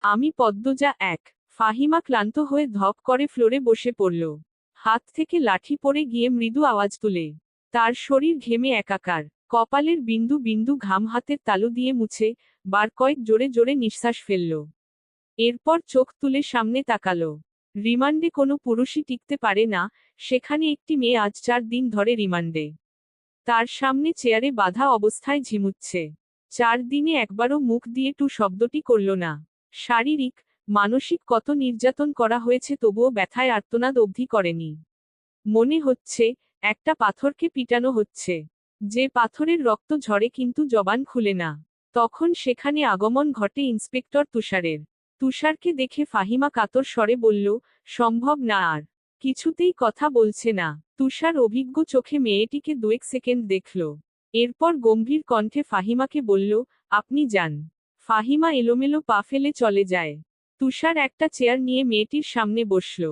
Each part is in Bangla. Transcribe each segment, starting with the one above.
আমি পদ্মজা এক। ফাহিমা ক্লান্ত হয়ে ধপ করে ফ্লোরে বসে পড়ল। হাত থেকে লাঠি পড়ে গিয়ে মৃদু আওয়াজ তুলে। তার শরীর ঘেমে একাকার। কপালের বিন্দু বিন্দু ঘাম হাতের তালু দিয়ে মুছে বার কয়েক জোরে জোরে নিঃশ্বাস ফেলল। এরপর চোখ তুলে সামনে তাকালো। রিমান্ডে কোনো পুরুষই টিকতে পারে না, সেখানে একটি মেয়ে আজ 4 দিন ধরে রিমান্ডে। তার সামনে চেয়ারে বাঁধা অবস্থায় ঝিমুচ্ছে। 4 দিনে একবারও মুখ দিয়ে টু শব্দটি করল না। শারীরিক, মানসিক কত নির্যাতন করা হয়েছে তবুও ব্যথায় আর্তনাদ অবধি করেনি। মনে হচ্ছে একটা পাথরকে পিটানো হচ্ছে। যে পাথরের রক্ত ঝরে কিন্তু জবান খুলে না। তখন সেখানে আগমন ঘটে ইন্সপেক্টর তুষারের। তুষারকে দেখে ফাহিমা কাতর স্বরে বলল, সম্ভব না আর। কিছুতেই কথা বলছে না। তুষার অভিজ্ঞ চোখে মেয়েটিকে 2 সেকেন্ড দেখল। এরপর গম্ভীর কণ্ঠে ফাহিমাকে বলল, আপনি যান। ফাহিমা এলোমেলো পা ফেলে চলে যায়। তুষার একটা চেয়ার নিয়ে মেয়েটির সামনে বসল।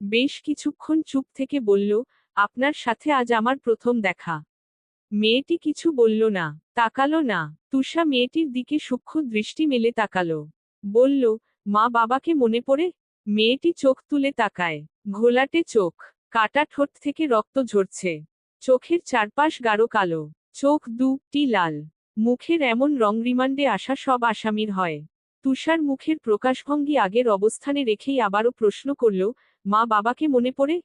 বেশ কিছুক্ষণ চুপ থেকে বলল, আপনার সাথে আজ আমার প্রথম দেখা। মেয়েটি কিছু বলল না, তাকালো না। তুষা মেয়েটির দিকে সূক্ষ্ম দৃষ্টি মেলে তাকালো। বলল, মা বাবাকে মনে পড়ে? মেয়েটি চোখ তুলে তাকায়। ঘোলাটে চোখ, কাটা ঠোঁট থেকে রক্ত ঝরছে। চোখের চারপাশ গাঢ় কালো। চোখ দুটি লাল। মুখের এমন রং রিমান্ডে আসা সব আসামির হয়। তুষার মুখের প্রকাশভঙ্গি আগের অবস্থানে রেখেই আবারও প্রশ্ন করল, মা বাবাকে মনে পড়ে?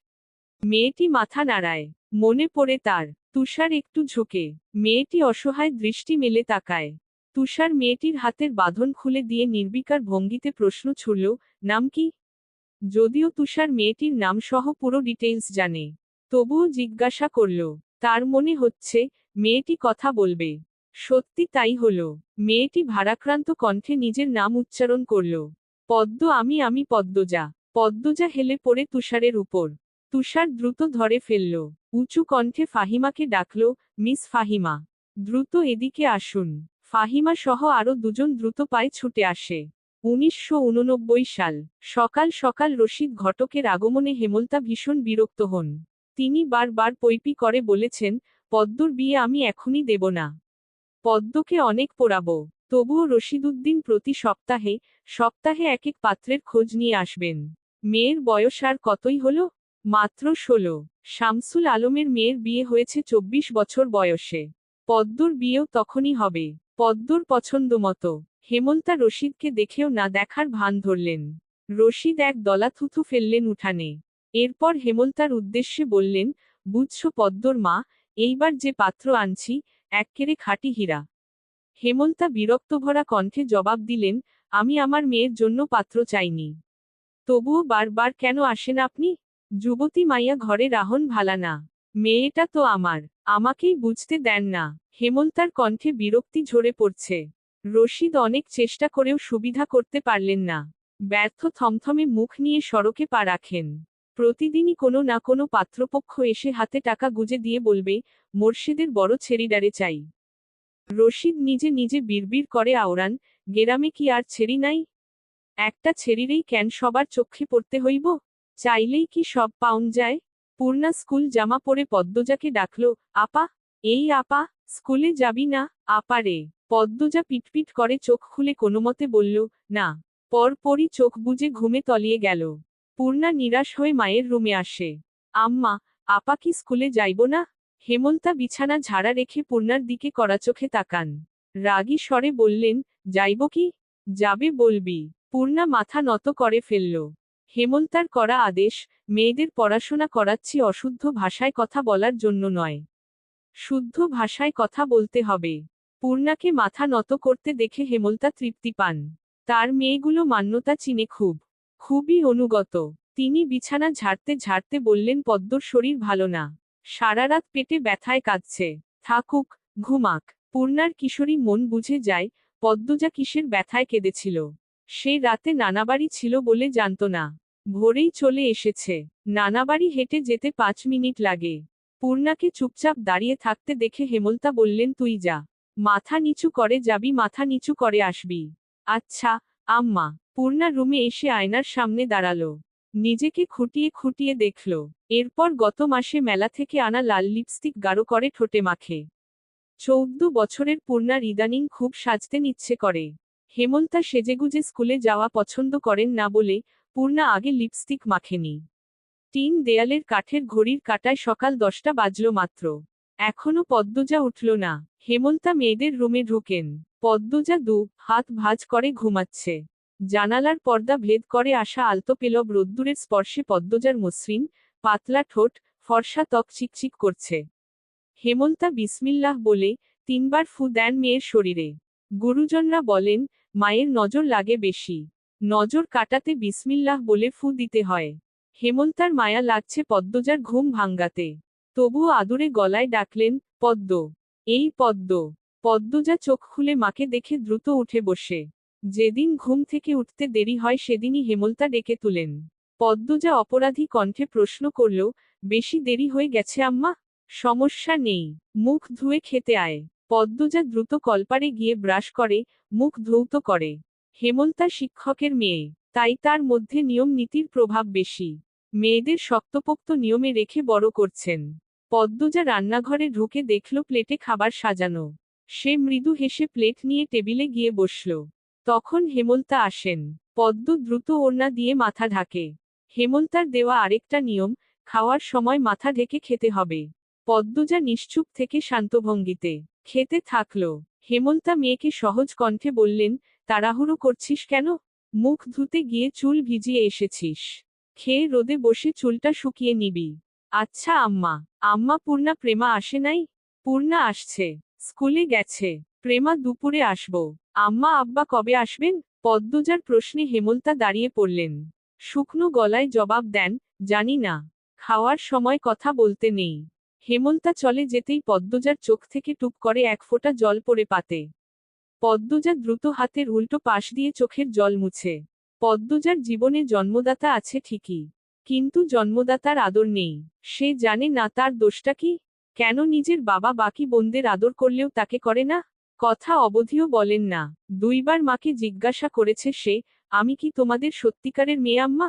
মেয়েটি মাথা নাড়ায়। মনে পড়ে তার। তুষার একটু ঝুঁকে। মেয়েটি অসহায় দৃষ্টি মেলে তাকায়। তুষার মেয়েটির হাতের বাঁধন খুলে দিয়ে নির্বিকার ভঙ্গিতে প্রশ্ন ছুড়ল, নাম কি? যদিও তুষার মেয়েটির নাম সহ পুরো ডিটেইলস জানে, তবুও জিজ্ঞাসা করল। তার মনে হচ্ছে মেয়েটি কথা বলবে। সত্যি তাই হলো। মেয়েটি ভারাক্রান্ত কণ্ঠে নিজের নাম উচ্চারণ করল। পদ্ম, আমি পদ্মজা। পদ্মজা হেলে পড়ে তুষারের উপর। তুষার দ্রুত ধরে ফেলল। উঁচু কণ্ঠে ফাহিমাকে ডাকল, মিস ফাহিমা, দ্রুত এদিকে আসুন। ফাহিমা সহ আরো দুজন দ্রুত পায়ে ছুটে আসে। 1989 সাল। সকাল সকাল রশিদ ঘটকের আগমনে হেমলতা ভীষণ বিরক্ত হন। তিনি বারবার পৈপি করে বলেছেন, পদ্মর বিয়ে আমি এখনই দেব না। পদ্মকে অনেক পোড়াবো। তবুও রশিদউদ্দিন প্রতি সপ্তাহে সপ্তাহে এক এক পাত্রের খোঁজ নিয়ে আসবেন। মেয়ের বয়স আর কতই হলো? মাত্র 16। শামসুল আলমের মেয়ের বিয়ে হয়েছে 24 বছর বয়সে। পদ্মর বিয়েও তখনই হবে, পদ্মর পছন্দ মতো। হেমলতা রশিদকে দেখেও না দেখার ভান ধরলেন। রশিদ এক দলা থুথু ফেললেন উঠানে। এরপর হেমলতার উদ্দেশ্যে বললেন, বুঝছো পদ্মর মা, এইবার যে পাত্র আনছি, এক্কেরে খাঁটি হীরা। হেমলতা বিরক্তভরা কণ্ঠে জবাব দিলেন, আমি আমার মেয়ের জন্য পাত্র চাইনি। তবুও বারবার কেন আসেন আপনি? যুবতী মাইয়া ঘরে রাহন ভালা না। মেয়েটা তো আমার, আমাকেই বুঝতে দেন না। হেমলতার কণ্ঠে বিরক্তি ঝরে পড়ছে। রশিদ অনেক চেষ্টা করেও সুবিধা করতে পারলেন না। ব্যর্থ থমথমে মুখ নিয়ে সড়কে পা রাখেন। প্রতিদিনই কোনো না কোনো পাত্রপক্ষ এসে হাতে টাকা গুজে দিয়ে বলবে, মোর্শেদের বড় ছেড়িডারে চাই। রশিদ নিজে নিজে বিড়বিড় করে আওড়ান, গেরামে কি আর ছেড়ি নাই? একটা ছেড়িরেই কেন সবার চোখে পড়তে হইব? চাইলেই কি সব পাউন যায়? পূর্ণা স্কুল জামা পরে পদ্মজাকে ডাকল, আপা, এই আপা, স্কুলে যাবি না? আপা রে। পদ্মজা পিটপিট করে চোখ খুলে কোনোমতে বলল, না। পরপরই চোখ বুজে ঘুমে তলিয়ে গেল। পূর্ণা নিরাশ হয়ে মায়ের রুমে আসে। আম্মা, আপা কি স্কুলে যাইব না? হেমলতা বিছানা ঝাড়া রেখে পূর্ণার দিকে কড়া চোখে তাকান। রাগী স্বরে বললেন, যাইব কি? যাবে বলবি। পূর্ণা মাথা নত করে ফেলল। হেমলতার করা আদেশ, মেয়েদের পড়াশোনা করাচ্ছি অশুদ্ধ ভাষায় কথা বলার জন্য নয়। শুদ্ধ ভাষায় কথা বলতে হবে। পূর্ণাকে মাথা নত করতে দেখে হেমলতা তৃপ্তি পান। তার মেয়েগুলো মান্যতা চিনে খুবই অনুগত। তিনি বিছানা ঝাড়তে ঝাড়তে বললেন, পদ্মর শরীর ভালো না। সারারাত পেটে ব্যথায় কাঁদছে। থাকুক, ঘুমাক। পূর্ণার কিশোরী মন বুঝে যায়, পদ্মজা কিসের ব্যথায় কেঁদেছিল। সে রাতে নানাবাড়ি ছিল বলে জানত না। ভোরেই চলে এসেছে। নানাবাড়ি হেঁটে যেতে 5 মিনিট লাগে। পূর্ণাকে চুপচাপ দাঁড়িয়ে থাকতে দেখে হেমলতা বললেন, তুই যা। মাথা নিচু করে যাবি, মাথা নিচু করে আসবি। আচ্ছা, আম্মা। পূর্ণা রুমে এসে আয়নার সামনে দাঁড়ালো। নিজেকে খুঁটিয়ে খুঁটিয়ে দেখল। এরপর গত মাসে মেলা থেকে আনা লাল লিপস্টিক গাঢ় করে ঠোঁটে মাখে। 14 বছরের পূর্ণার ইদানিং খুব সাজতে ইচ্ছে করে। হেমলতা সেজেগুজে স্কুলে যাওয়া পছন্দ করেন না বলে পূর্ণা আগে লিপস্টিক মাখেনি। টিন দেয়ালের কাঠের ঘড়ির কাঁটায় সকাল 10টা বাজল মাত্র। এখনো পদ্মজা উঠল না। হেমলতা মেয়েদের রুমে ঢুকেন। পদ্মজা হাত ভাঁজ করে ঘুমাচ্ছে। জানালার পর্দা ভেদ করে আসা আলতো পেলব রোদ্দুরের স্পর্শে পদ্মজার মসৃণ পাতলা ঠোঁট, ফর্সা ত্বক চিকচিক করছে। হেমলতা বিসমিল্লাহ বলে 3বার ফু দেন মেয়ের শরীরে। গুরুজনরা বলেন, মায়ের নজর লাগে বেশি। নজর কাটাতে বিসমিল্লাহ বলে ফু দিতে হয়। হেমলতার মায়া লাগছে পদ্মজার ঘুম ভাঙ্গাতে। তবুও আদুরে গলায় ডাকলেন, পদ্ম, এই পদ্ম। পদ্মজা চোখ খুলে মাকে দেখে দ্রুত উঠে বসে। যেদিন ঘুম থেকে উঠতে দেরি হয় সেদিনই হেমলতা ডেকে তুলেন। পদ্মজা অপরাধী কণ্ঠে প্রশ্ন করল, বেশি দেরি হয়ে গেছে আম্মা? সমস্যা নেই, মুখ ধুয়ে খেতে আয়। পদ্মজা দ্রুত কলপারে গিয়ে ব্রাশ করে, মুখ ধৌত করে। হেমলতা শিক্ষকের মেয়ে, তাই তার মধ্যে নিয়ম নীতির প্রভাব বেশি। মেয়েদের শক্তপোক্ত নিয়মে রেখে বড় করছেন। পদ্মজা রান্নাঘরে ঢুকে দেখল প্লেটে খাবার সাজানো। সে মৃদু হেসে প্লেট নিয়ে টেবিলে গিয়ে বসল। তখন হেমলতা আসেন। পদ্ম দ্রুত ওড়না দিয়ে মাথা ঢাকে। হেমলতার দেওয়া আরেকটা নিয়ম, খাওয়ার সময় মাথা ঢেকে খেতে হবে। পদ্মজা নিশ্চুপ থেকে শান্তভঙ্গিতে খেতে থাকল। হেমলতা মেয়েকে সহজ কণ্ঠে বললেন, তাড়াহুড়ো করছিস কেন? মুখ ধুতে গিয়ে চুল ভিজিয়ে এসেছিস। খেয়ে রোদে বসে চুলটা শুকিয়ে নিবি। আচ্ছা আম্মা। আম্মা পূর্ণা প্রেমা আসে নাই? পূর্ণা আসছে, স্কুলে গেছে। প্রেমা দুপুরে আসবো। আম্মা আব্বা কবে আসবেন? পদ্মজার প্রশ্নে হেমলতা দাঁড়িয়ে পড়লেন। শুকনো গলায় জবাব দেন, জানি না। খাওয়ার সময় কথা বলতে নেই। হেমলতা চলে যেতেই পদ্মজার চোখ থেকে টুপ করে এক ফোঁটা জল পড়ে পাতে। পদ্মজা দ্রুত হাতের উল্টো পাশ দিয়ে চোখের জল মুছে। পদ্মজার জীবনে জন্মদাতা আছে ঠিকই, কিন্তু জন্মদাতার আদর নেই। সে জানে না তার দোষটা কি। কেন নিজের বাবা বাকি বোনদের আদর করলেও তাকে করে না? কথা অবধিও বলেন না। 2বার মাকে জিজ্ঞাসা করেছে সে, আমি কি তোমাদের সত্যিকারের মেয়ে আম্মা?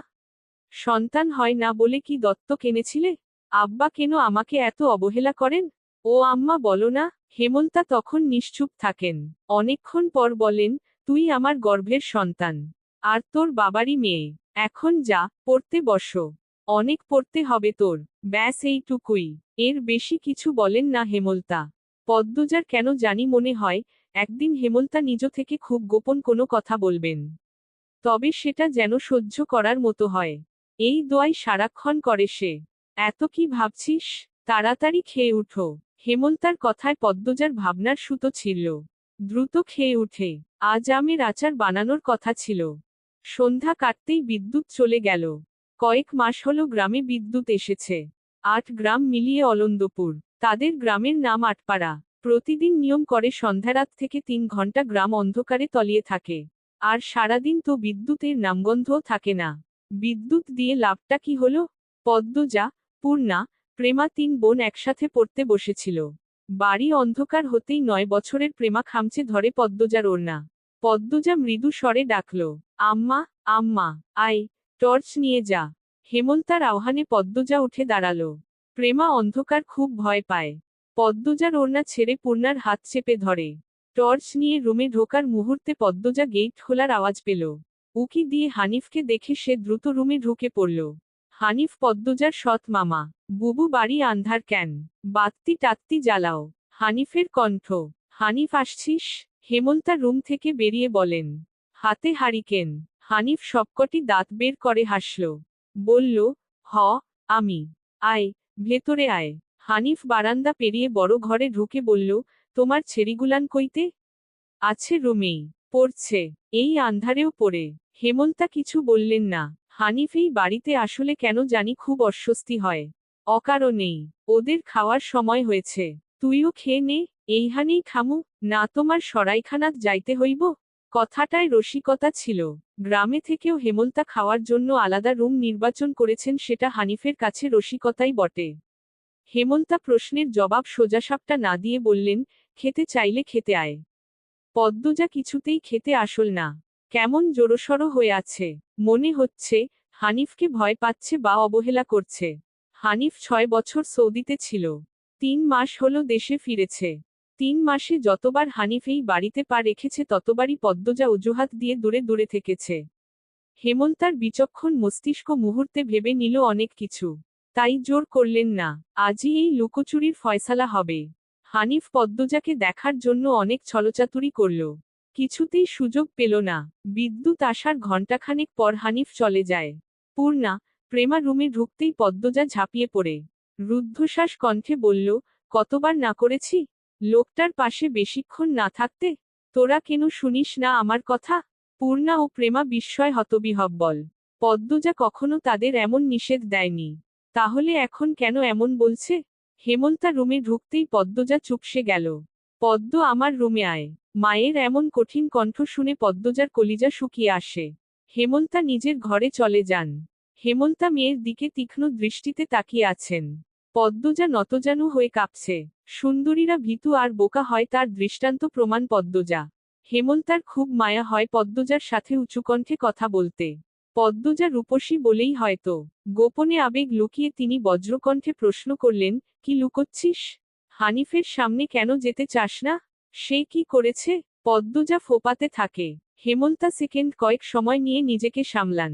সন্তান হয় না বলে কি দত্তক এনেছিলে? আব্বা কেন আমাকে এত অবহেলা করেন? ও আম্মা বলো না। হেমলতা তখন নিশ্চুপ থাকেন। অনেকক্ষণ পর বলেন, তুই আমার গর্ভের সন্তান। আর তোর বাবারই মেয়ে। এখন যা, পড়তে বসো। অনেক পড়তে হবে তোর। ব্যাস এইটুকুই। এর বেশি কিছু বলেন না হেমলতা। পদ্মজার কেন জানি মনে হয়, একদিন হেমলতা নিজ থেকে খুব গোপন কোনো কথা বলবেন। তবে সেটা যেন সহ্য করার মতো হয়। এই দোয়াই সারাক্ষণ করে সে। এত কি ভাবছিস? তাড়াতাড়ি খেয়ে উঠো। হেমলতার কথায় পদ্মজার ভাবনার সুতো ছিঁড়ল। দ্রুত খেয়ে উঠে। আজ আমের আচার বানানোর কথা ছিল। সন্ধ্যা কাটতেই বিদ্যুৎ চলে গেল। কয়েক মাস হলো গ্রামে বিদ্যুৎ এসেছে। 8 গ্রাম মিলিয়ে অলন্দপুর। তাদের গ্রামের নাম আটপাড়া। প্রতিদিন নিয়ম করে সন্ধ্যারাত থেকে 3 ঘন্টা গ্রাম অন্ধকারে তলিয়ে থাকে। আর সারাদিন তো বিদ্যুতের নামগন্ধও থাকে না। বিদ্যুৎ দিয়ে লাভটা কি হলো? পদ্মজা, পূর্ণা, প্রেমা 3 বোন একসাথে পড়তে বসেছিল। বাড়ি অন্ধকার হতেই 9 বছরের প্রেমা খামচে ধরে পদ্মজার ওড়না। পদ্মজা মৃদু স্বরে ডাকল, আম্মা, আম্মা, আয়, টর্চ নিয়ে যা। হেমলতার আহ্বানে পদ্মজা উঠে দাঁড়ালো। প্রেমা অন্ধকার খুব ভয় পায়। পদ্মজার ওড়না ছেড়ে পূর্ণার হাত চেপে ধরে। টর্চ নিয়ে রুমে ঢোকার মুহূর্তে পদ্মজা গেট খোলার আওয়াজ পেল। উকি দিয়ে হানিফকে দেখে সে দ্রুত রুমে ঢুকে পড়ল। হানিফ পদ্মজার সৎ মামা। বুবু বাড়ি আন্ধার কেন? বাত্তি টাত্তি জ্বালাও। হানিফের কণ্ঠ। হানিফ আসছিস? হেমলতা রুম থেকে বেরিয়ে বলেন। হাতে হারিকেন। হানিফ সবকটি দাঁত বের করে হাসল। বলল, হ, আমি। আয়, ভেতরে আয়। হানিফ বারান্দা পেরিয়ে বড় ঘরে ঢুকে বলল, তোমার ছেড়িগুলান কইতে? আছে রুমেই, পড়ছে। এই আন্ধারেও পড়ে। হেমলতা কিছু বললেন না। হানিফ এই বাড়িতে আসলে কেন জানি খুব অস্বস্তি হয়। অকারণেই। ওদের খাওয়ার সময় হয়েছে। তুইও খেয়ে নে। এইখানেই খামু, না তোমার সরাইখানাত যাইতে হইব? কথাটায় রসিকতা ছিল। গ্রামে থেকেও হেমলতা খাওয়ার জন্য আলাদা রুম নির্বাচন করেছেন, সেটা হানিফের কাছে রসিকতাই বটে। হেমলতা প্রশ্নের জবাব সোজাসাপটা না দিয়ে বললেন, খেতে চাইলে খেতে আয়। পদ্মজা কিছুতেই খেতে আসল না। কেমন জড়সড় হয়ে আছে। মনে হচ্ছে, হানিফকে ভয় পাচ্ছে বা অবহেলা করছে। হানিফ 6 বছর সৌদিতে ছিল। 3 মাস হলো দেশে ফিরেছে। 3 মাসে যতবার হানিফ এই বাড়িতে পা রেখেছে ততবারই পদ্মজা অজুহাত দিয়ে দূরে দূরে থেকেছে। হেমন্তার বিচক্ষণ মস্তিষ্ক মুহূর্তে ভেবে নিল অনেক কিছু। তাই জোর করলেন না, আজই এই লুকোচুরির ফয়সালা হবে। হানিফ পদ্মজাকে দেখার জন্য অনেক ছলচাতুরি করল, কিছুতেই সুযোগ পেল না। বিদ্যুৎ আসার ঘণ্টাখানেক পর হানিফ চলে যায়। পূর্ণা, প্রেমা রুমে ঢুকতেই পদ্মজা ঝাঁপিয়ে পড়ে রুদ্ধশ্বাস কণ্ঠে বলল, কতবার না করেছি লোকটার পাশে বেশিক্ষণ না থাকতে। তোরা কেন শুনিস না আমার কথা? পূর্ণা ও প্রেমা বিস্ময় হতবিহ্বল। পদ্মজা কখনো তাদের এমন নিষেধ দেয়নি, তাহলে এখন কেন এমন বলছে? হেমন্তা রুমে ঢুকতেই পদ্মজা চুপসে গেল। পদ্ম, আমার রুমে আয়। মায়ের এমন কঠিন কণ্ঠ শুনে পদ্মজার কলিজা শুকিয়ে আসে। হেমন্তা নিজের ঘরে চলে যান। হেমন্তা মেয়ের দিকে তীক্ষ্ণ দৃষ্টিতে তাকিয়ে আছেন। পদ্মজা নতজানু হয়ে কাঁপছে। সুন্দরীরা ভীতু আর বোকা হয় তার দৃষ্টান্ত প্রমাণ পদ্মজা। হেমন্তার খুব মায়া হয় পদ্মজার সাথে উঁচুকণ্ঠে কথা বলতে। পদ্মজা রূপসী বলেই হয়তো গোপনে আবেগ লুকিয়ে তিনি বজ্রকণ্ঠে প্রশ্ন করলেন, কি লুকোচ্ছিস? হানিফের সামনে কেন যেতে চাস না? সে কি করেছে? পদ্মজা ফোপাতে থাকে। হেমন্তা সেকেন্ড কয়েক সময় নিয়ে নিজেকে সামলান।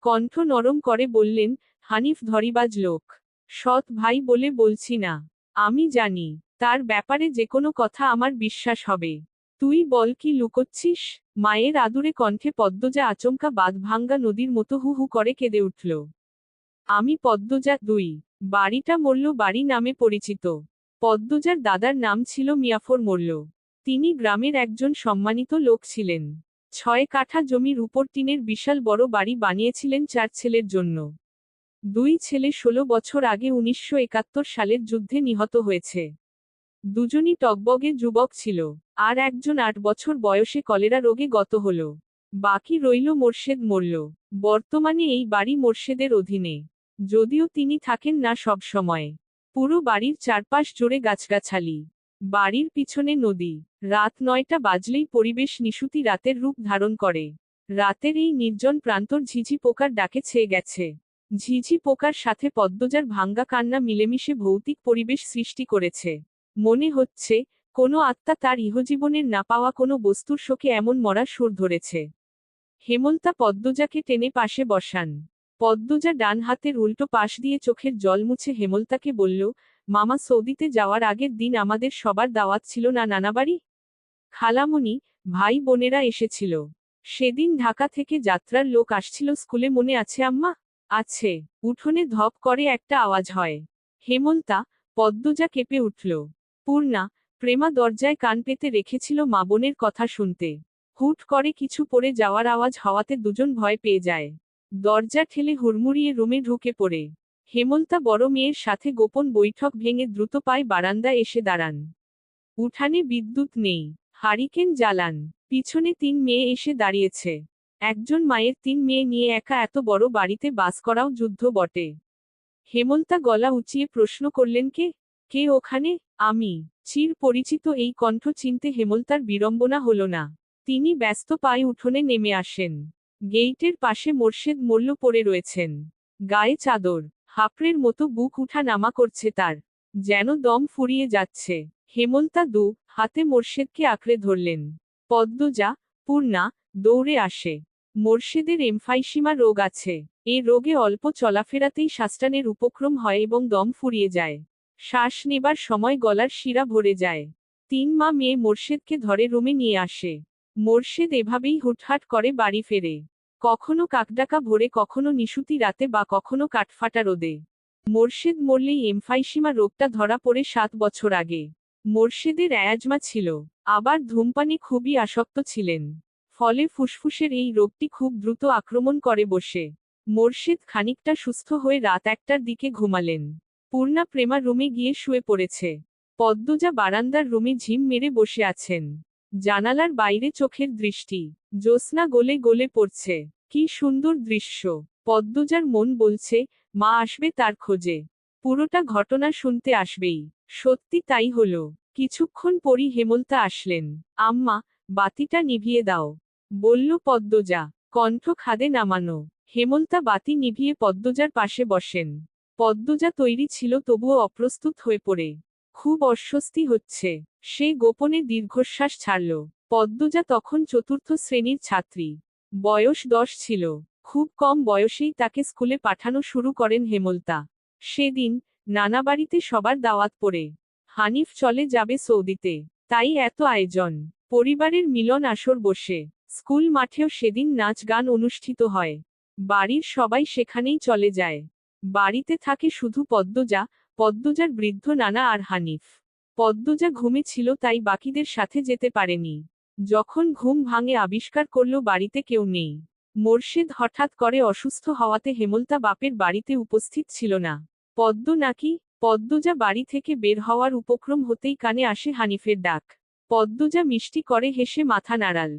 কণ্ঠ নরম করে বললেন, হানিফ ধরিবাজ লোক। সৎ ভাই বলে বলছি না। আমি জানি তার ব্যাপারে যে কোনো কথা আমার বিশ্বাস হবে। তুই বল কি লুকোচ্ছিস? মায়ের আদুরে কণ্ঠে পদ্মজা আচমকা বাঁধভাঙ্গা নদীর মতো হু হু করে কেঁদে উঠল। আমি পদ্মজা 2। বাড়িটা মোল্ল বাড়ি নামে পরিচিত। পদ্মজার দাদার নাম ছিল মিয়াফর মোল্ল। তিনি গ্রামের একজন সম্মানিত লোক ছিলেন। 6 কাঠা জমির উপর টিনের বিশাল বড় বাড়ি বানিয়েছিলেন 4 ছেলের জন্য। 2 ছেলে 16 বছর আগে 1971 সালের যুদ্ধে নিহত হয়েছে। দুজনই টগবগে যুবক ছিল, আর একজন 8 বছর বয়সে কলেরা রোগে গত হল। বাকি রইল মোর্শেদ মোল্ল। বর্তমানে এই বাড়ি মোর্শেদের অধীনে, যদিও তিনি থাকেন না সব সময়। পুরো বাড়ির চারপাশ জুড়ে গাছগাছালি, বাড়ির পিছনে নদী। রাত 9টা বাজলেই পরিবেশ নিশুতি রাতের রূপ ধারণ করে। রাতের এই নির্জন প্রান্তর ঝিঝি পোকার ডাকে ছেয়ে গেছে। ঝিঝি পোকার সাথে পদ্মজার ভাঙ্গা কান্না মিলেমিশে ভৌতিক পরিবেশ সৃষ্টি করেছে। মনে হচ্ছে কোনো আত্মা তার ইহজীবনের না পাওয়া কোনো বস্তুর শোকে এমন মরা সুর ধরেছে। হেমন্তা পদ্মজাকে টেনে পাশে বসান। পদ্মজা ডান হাতের উল্টো পাশ দিয়ে চোখের জল মুছে হেমন্তাকে বলল, মামা সৌদিতে যাওয়ার আগের দিন আমাদের সবার দাওয়াত ছিল না নানাবাড়ি? খালামণি, ভাই বোনেরা এসেছিল। সেদিন ঢাকা থেকে যাত্রার লোক আসছিল স্কুলে, মনে আছে আম্মা? আছে। উঠোনে ধপ করে একটা আওয়াজ হয়। হেমন্তা, পদ্মজা কেঁপে উঠল। পূর্ণা, প্রেমা দরজায় কান পেতে রেখেছিল মা বোনের কথা শুনতে। হুট করে কিছু পড়ে যাওয়ার আওয়াজ হওয়াতে দুজন ভয় পেয়ে যায়। দরজা ঠেলে হুড়মুড়িয়ে রুমে ঢুকে পড়ে। হেমন্তা বড় মেয়ের সাথে গোপন বৈঠক ভেঙে দ্রুত পায়ে বারান্দায় এসে দাঁড়ান। উঠানে বিদ্যুৎ নেই। হারিকেন জ্বালান। পিছনে 3 মেয়ে এসে দাঁড়িয়েছে। একজন মায়ের 3 মেয়ে নিয়ে একা এত বড় বাড়িতে বাস করাও যুদ্ধ বটে। হেমন্তা গলা উঁচিয়ে প্রশ্ন করলেন, কে? কে ওখানে? আমি। চির পরিচিত এই কণ্ঠ চিনতে হেমন্তার বিড়ম্বনা হল না। তিনি ব্যস্ত পায়ে উঠোনে নেমে আসেন। গেইটের পাশে মোর্শেদ মোল্ল পড়ে রয়েছেন। গায়ে চাদর, হাঁপড়ের মতো বুক উঠা নামা করছে তার, যেন দম ফুরিয়ে যাচ্ছে। হেমন্তা হাতে মোর্শেদকে আঁকড়ে ধরলেন। পদ্মজা, পূর্ণা দৌড়ে আসে। মোর্শেদের এমফাইসিমা রোগ আছে। এ রোগে অল্প চলাফেরাতেই শ্বাসটানের উপক্রম হয় এবং দম ফুরিয়ে যায়। শ্বাস নেবার সময় গলার শিরা ভরে যায়। 3 মা মেয়ে মোর্শেদকে ধরে রুমে নিয়ে আসে। মোর্শেদ এভাবেই হুটহাট করে বাড়ি ফেরে। কখনো কাকডাকা ভোরে, কখনো নিশুতি রাতে, বা কখনো কাঠফাটা রোদে। মোর্শেদ মরলেই এমফাইসিমা রোগটা ধরা পড়ে 7 বছর আগে। মোর্শেদের অ্যাজমা ছিল, আবার ধূমপানে খুবই আসক্ত ছিলেন। ফলে ফুসফুসের এই রোগটি খুব দ্রুত আক্রমণ করে বসে। মোর্শেদ খানিকটা সুস্থ হয়ে রাত 1টার দিকে ঘুমালেন। পূর্ণা প্রেমা রুমে গিয়ে শুয়ে পড়েছে। পদ্মজা বারান্দার রুমে ঝিম মেরে বসে আছেন। জানালার বাইরে চোখের দৃষ্টি। জ্যোৎস্না গলে গলে পড়ছে। কি সুন্দর দৃশ্য। পদ্মজার মন বলছে, মা আসবে তার খোঁজে। পুরোটা ঘটনা শুনতে আসবেই। সত্যি তাই হলো। কিছুক্ষণ পরই হেমন্তা আসলেন। আম্মা, বাতিটা নিভিয়ে দাও, বলল পদ্মজা, কণ্ঠ খাদে নামানো। হেমন্তা বাতি নিভিয়ে পদ্মজার পাশে বসেন। পদ্মজা তৈরি ছিল তবুও অপ্রস্তুত হয়ে পড়ে। খুব অস্বস্তি হচ্ছে। সে গোপনে দীর্ঘশ্বাস ছাড়ল। পদ্মজা তখন চতুর্থ শ্রেণীর ছাত্রী। বয়স 10 ছিল। খুব কম বয়সেই তাকে স্কুলে পাঠানো শুরু করেন হেমলতা। সেদিন নানাবাড়িতে সবার দাওয়াত পড়ে। হানিফ চলে যাবে সৌদিতে, তাই এত আয়োজন। পরিবারের মিলন আসর বসে। স্কুল মাঠেও সেদিন নাচ গান অনুষ্ঠিত হয়। বাড়ির সবাই সেখানেই চলে যায়। বাড়িতে থাকে শুধু পদ্মজা, পদ্মজার বৃদ্ধ নানা আর হানিফ। পদ্মজা ঘুমে ছিল, তাই বাকিদের সাথে যেতে পারেনি। যখন ঘুম ভাঙে আবিষ্কার করল বাড়িতে কেউ নেই। মোর্শেদ হঠাৎ করে অসুস্থ হওয়াতে হেমলতা বাপের বাড়িতে উপস্থিত ছিল না। পদ্মজা বাড়ি থেকে বের হওয়ার উপক্রম হতেই কানে আসে হানিফের ডাক। পদ্মজা মিষ্টি করে হেসে মাথা নাড়াল।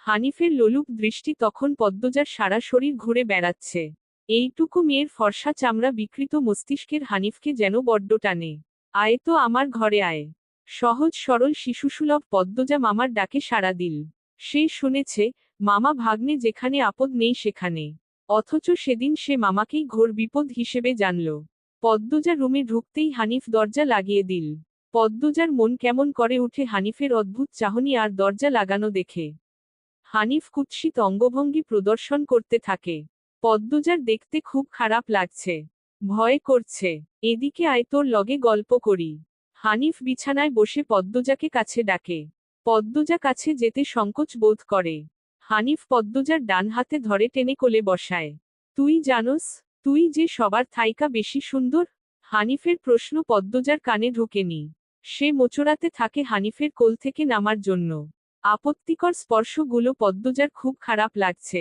হানিফের লোলুপ দৃষ্টি তখন পদ্মজার সারা শরীর ঘুরে বেড়াচ্ছে। এইটুকু মেয়ের ফর্সা চামড়া বিকৃত মস্তিষ্কের হানিফকে যেন বড্ড টানে। আয় তো আমার ঘরে আয়। সহজ সরল শিশুসুলভ পদ্মজা মামার ডাকে সাড়া দিল। সে শুনেছে, মামা ভাগ্নে যেখানে আপদ নেই সেখানে। অথচ সেদিন সে মামাকেই ঘোর বিপদ হিসেবে জানল। পদ্মজা রুমে ঢুকতেই হানিফ দরজা লাগিয়ে দিল। পদ্মজার মন কেমন করে উঠে হানিফের অদ্ভুত চাহনি আর দরজা লাগানো দেখে। হানিফ কুৎসিত অঙ্গভঙ্গি প্রদর্শন করতে থাকে। পদ্মজার দেখতে খুব খারাপ লাগছে। ভয় করছে। এদিকে আয় তোর লগে গল্প করি। হানিফ বিছানায় বসে পদ্মজাকে কাছে ডাকে। পদ্মজা কাছে যেতে সংকোচ বোধ করে। হানিফ পদ্মজার ডান হাতে ধরে টেনে কোলে বসায়। তুই জানোস, তুই যে সবার থাইকা বেশি সুন্দর? হানিফের প্রশ্ন পদ্মজার কানে ঢোকেনি। সে মোচড়াতে থাকে হানিফের কোল থেকে নামার জন্য। আপত্তিকর স্পর্শগুলো পদ্মজার খুব খারাপ লাগছে।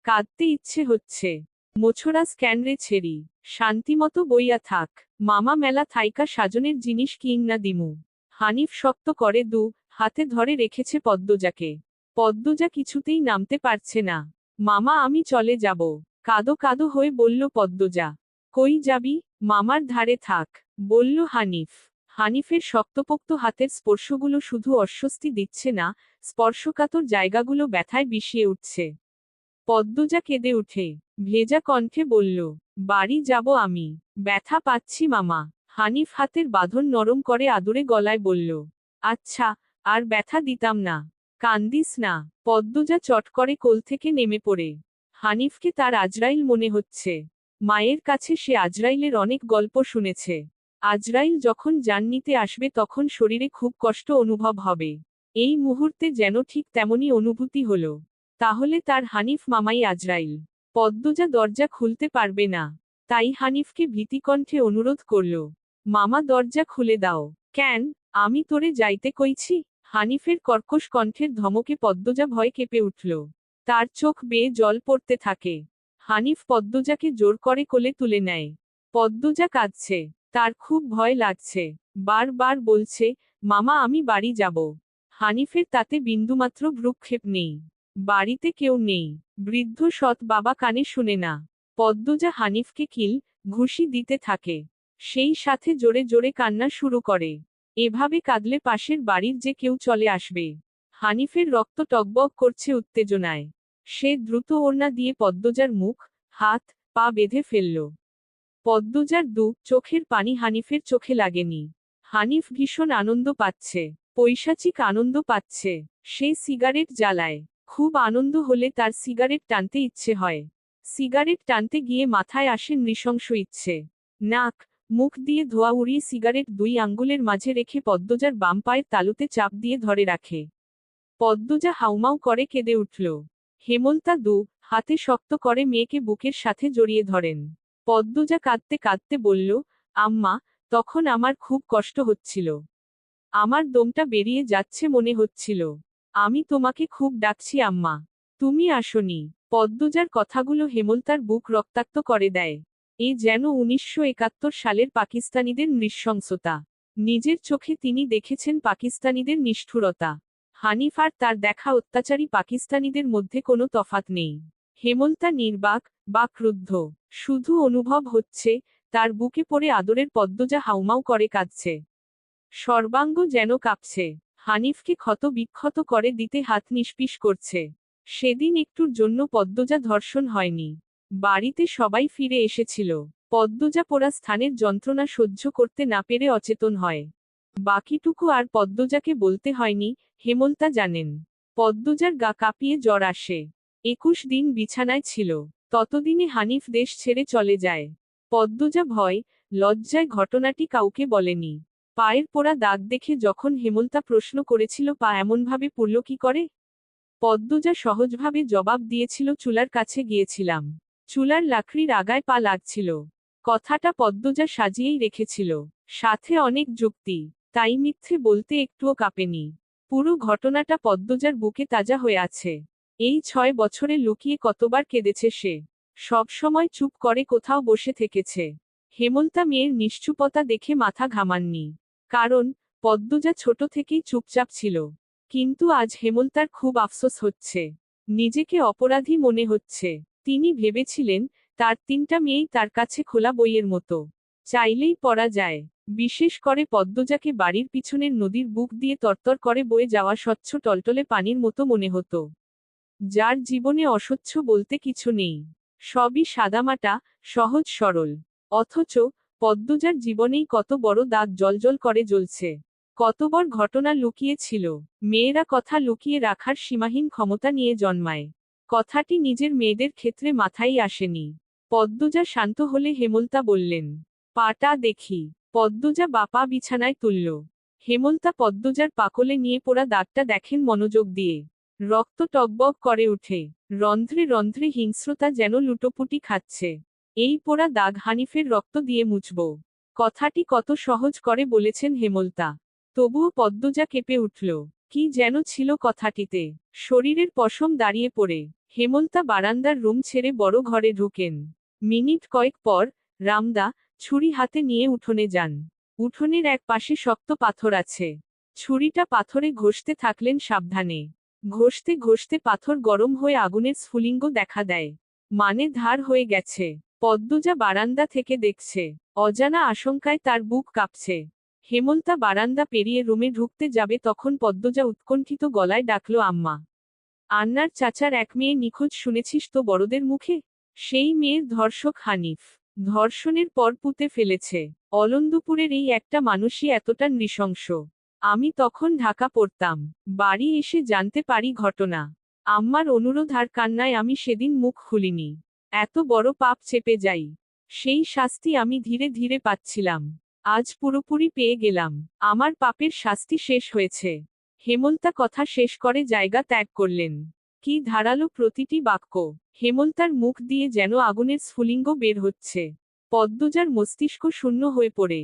কাঁদতে ইচ্ছে হচ্ছে। মোছরাস ক্যানরে ছেড়ি, শান্তিমতো বইয়া থাক। মামা মেলা থাইকা সাজনের জিনিস কিন না দিমু। হানিফ শক্ত করে হাতে ধরে রেখেছে পদ্মজাকে। পদ্মজা কিছুতেই নামতে পারছে না। মামা আমি চলে যাব। কাদো কাদো হয়ে বলল পদ্মজা। কই যাবি? মামার ধারে থাক, বলল হানিফ। হানিফের শক্তপোক্ত হাতের স্পর্শগুলো শুধু অস্বস্তি দিচ্ছে না, স্পর্শকাতর জায়গাগুলো ব্যথায় বিষিয়ে উঠছে। পদ্মজা কেঁদে উঠে ভেজা কণ্ঠে বলল, বাড়ি যাব আমি। ব্যথা পাচ্ছি মামা। হানিফ হাতের বাঁধন নরম করে আদুরে গলায় বলল, আচ্ছা, আর ব্যথা দিতাম না। কান্দিস না। পদ্মজা চট করে কোল থেকে নেমে পড়ে। হানিফকে তার আজরাইল মনে হচ্ছে। মায়ের কাছে সে আজরাইলের অনেক গল্প শুনেছে। আজরাইল যখন জান নিতে আসবে তখন শরীরে খুব কষ্ট অনুভব হবে। এই মুহূর্তে যেন ঠিক তেমনই অনুভূতি হলো। তাহলে তার হানিফ মামাই আজরাইল। পদ্মজা দরজা খুলতে পারবে না। তাই হানিফকে ভীতিকণ্ঠে অনুরোধ করল, মামা দরজা খুলে দাও। কেন? আমি তোরে যাইতে কইছি? হানিফের কর্কশ কণ্ঠের ধমকে পদ্মজা ভয় কেঁপে উঠল। তার চোখ বেয়ে জল পড়তে থাকে। হানিফ পদ্মজাকে জোর করে কোলে তুলে নেয়। পদ্মজা কাঁদছে। তার খুব ভয় লাগছে। বারবার বলছে, মামা আমি বাড়ি যাব। হানিফের তাতে বিন্দুমাত্র ভ্রুক্ষেপ নেই। বাড়িতে কেউ নেই। বৃদ্ধ সৎ বাবা কানে শুনে না। পদ্মজা হানিফকে কিল ঘুষি দিতে থাকে। সেই সাথে জোরে জোরে কান্না শুরু করে। এভাবে কাঁদলে পাশের বাড়ির যে কেউ চলে আসবে। হানিফের রক্ত টগবগ করছে উত্তেজনায়। সে দ্রুত ওড়না দিয়ে পদ্মজার মুখ, হাত, পা বেঁধে ফেলল। পদ্মজার চোখের পানি হানিফের চোখে লাগেনি। হানিফ ভীষণ আনন্দ পাচ্ছে। পৈশাচিক আনন্দ পাচ্ছে। সে সিগারেট জ্বালায়। খুব আনন্দ হলে তার সিগারেট টানতে ইচ্ছে হয়। সিগারেট টানতে গিয়ে মাথায় আসে নৃশংস ইচ্ছে। নাক, মুখ দিয়ে ধোয়া উড়িয়ে সিগারেট 2 আঙ্গুলের মাঝে রেখে পদ্মজার বাম পায়ের তালুতে চাপ দিয়ে ধরে রাখে। পদ্মজা হাউমাউ করে কেঁদে উঠল। হেমলতা হাতে শক্ত করে মেয়েকে বুকের সাথে জড়িয়ে ধরেন। পদ্মজা কাঁদতে কাঁদতে বলল, আম্মা, তখন আমার খুব কষ্ট হচ্ছিল। আমার দমটা বেরিয়ে যাচ্ছে মনে হচ্ছিল। আমি তোমাকে খুব ডাকছি আম্মা। তুমি আসনি। পদ্মজার কথাগুলো হেমলতার বুক রক্তাক্ত করে দেয়। এ যেন 1971 সালের পাকিস্তানিদের নৃশংসতা। নিজের চোখে তিনি দেখেছেন পাকিস্তানিদের নিষ্ঠুরতা। হানিফ আর তার দেখা অত্যাচারী পাকিস্তানিদের মধ্যে কোনো তফাত নেই। হেমলতা নির্বাক বা ক্রুদ্ধ। শুধু অনুভব হচ্ছে, তার বুকে পড়ে আদরের পদ্মজা হাউমাউ করে কাঁদছে। সর্বাঙ্গ যেন কাঁপছে। হানিফকে ক্ষত বিক্ষত করে দিতে হাত নিষ্পিস করছে। সেদিন একটুর জন্য পদ্মজা ধর্ষণ হয়নি। বাড়িতে সবাই ফিরে এসেছিল। পদ্মজা পোড়া স্থানের যন্ত্রণা সহ্য করতে না পেরে অচেতন হয়। বাকিটুকু আর পদ্মজাকে বলতে হয়নি, হেমলতা জানেন। পদ্মজার গা কাঁপিয়ে জ্বর আসে। 21 দিন বিছানায় ছিল। ততদিনে হানিফ দেশ ছেড়ে চলে যায়। পদ্মজা ভয়, লজ্জায় ঘটনাটি কাউকে বলেনি। পায়ের পোড়া দাগ দেখে যখন হেমলতা প্রশ্ন করেছিল পা এমনভাবে পুড়ল কি করে, পদ্মজা সহজভাবে জবাব দিয়েছিল চুলার কাছে গিয়েছিলাম। চুলার লাকড়ির আগায় পা লাগছিল। কথাটা পদ্মজা সাজিয়েই রেখেছিল, সাথে অনেক যুক্তি। তাই মিথ্যে বলতে একটুও কাঁপেনি। পুরো ঘটনাটা পদ্মজার বুকে তাজা হয়ে আছে। এই 6 বছরে লুকিয়ে কতবার কেঁদেছে সে। সবসময় চুপ করে কোথাও বসে থেকেছে। হেমলতা মেয়ের নিশ্চুপতা দেখে মাথা ঘামাননি। কারণ পদ্মজা ছোট থেকেই চুপচাপ ছিল। কিন্তু আজ হেমলতার খুব আফসোস হচ্ছে। নিজেকে অপরাধী মনে হচ্ছে। তিনি ভেবেছিলেন তার 3টা মেয়েই তার কাছে খোলা বইয়ের মতো, চাইলেই পড়া যায়। বিশেষ করে পদ্মজাকে বাড়ির পিছনের নদীর বুক দিয়ে তরতর করে বয়ে যাওয়া স্বচ্ছ টলটলে পানির মতো মনে হতো, যার জীবনে অস্বচ্ছ বলতে কিছু নেই। সবই সাদামাটা, সহজ সরল। অথচ পদ্মজার জীবনেই কত বড় দাগ জ্বলজ্বল করে জ্বলছে। কত বড় ঘটনা লুকিয়ে ছিল। মেয়েরা কথা লুকিয়ে রাখার সীমাহীন ক্ষমতা নিয়ে জন্মায়। কথাটি নিজের মেয়েদের ক্ষেত্রে মাথায় আসেনি। পদ্মজা শান্ত হলে হেমলতা বললেন, পাটা দেখি। পদ্মজা বাপা বিছানায় তুলল। হেমলতা পদ্মজার পাকলে নিয়ে পোড়া দাগটা দেখেন মনোযোগ দিয়ে। রক্ত টগবগ করে উঠে। রন্ধ্রে রন্ধ্রে হিংস্রতা যেন লুটোপুটি খাচ্ছে। এই পোড়া দাগ হানিফের রক্ত দিয়ে মুছব। কথাটি কত সহজ করে বলেছেন হেমলতা। তবুও পদ্মজা কেঁপে উঠল। কি যেন ছিল কথাটিতে। শরীরের পশম দাঁড়িয়ে পড়ে হেমলতা বারান্দার রুম ছেড়ে বড় ঘরে ঢুকেন। মিনিট কয়েক পর রামদা ছুরি হাতে নিয়ে উঠোনে যান। উঠোনের এক পাশে শক্ত পাথর আছে। ছুরিটা পাথরে ঘষতে থাকলেন সাবধানে। ঘষতে ঘষতে পাথর গরম হয়ে আগুনের স্ফুলিঙ্গ দেখা দেয়। মানে ধার হয়ে গেছে। পদ্মজা বারান্দা থেকে দেখছে। অজানা আশঙ্কায় তার বুক কাঁপছে। হেমলতা বারান্দা পেরিয়ে রুমে ঢুকতে যাবে তখন পদ্মজা উৎকণ্ঠিত গলায় ডাকল, আম্মা। আন্নার চাচার এক মেয়ে নিখোঁজ শুনেছিস তো বড়দের মুখে? সেই মেয়ের ধর্ষক হানিফ। ধর্ষণের পর পুঁতে ফেলেছে। অলন্দুপুরের এই একটা মানুষই এতটা নৃশংস। আমি তখন ঢাকা পড়তাম। বাড়ি এসে জানতে পারি ঘটনা। আম্মার অনুরোধ আর কান্নায় আমি সেদিন মুখ খুলিনি। এত বড় পাপ চেপে যাই। সেই শাস্তি আমি ধীরে ধীরে পাচ্ছিলাম। আজ পুরোপুরি পেয়ে গেলাম। আমার পাপের শাস্তি শেষ হয়েছে। হেমলতা কথা শেষ করে জায়গা ত্যাগ করলেন। কি ধারালো প্রতিটি বাক্য। হেমলতার মুখ দিয়ে যেন আগুনের স্ফুলিঙ্গ বের হচ্ছে। পদ্মজার মস্তিষ্ক শূন্য হয়ে পড়ে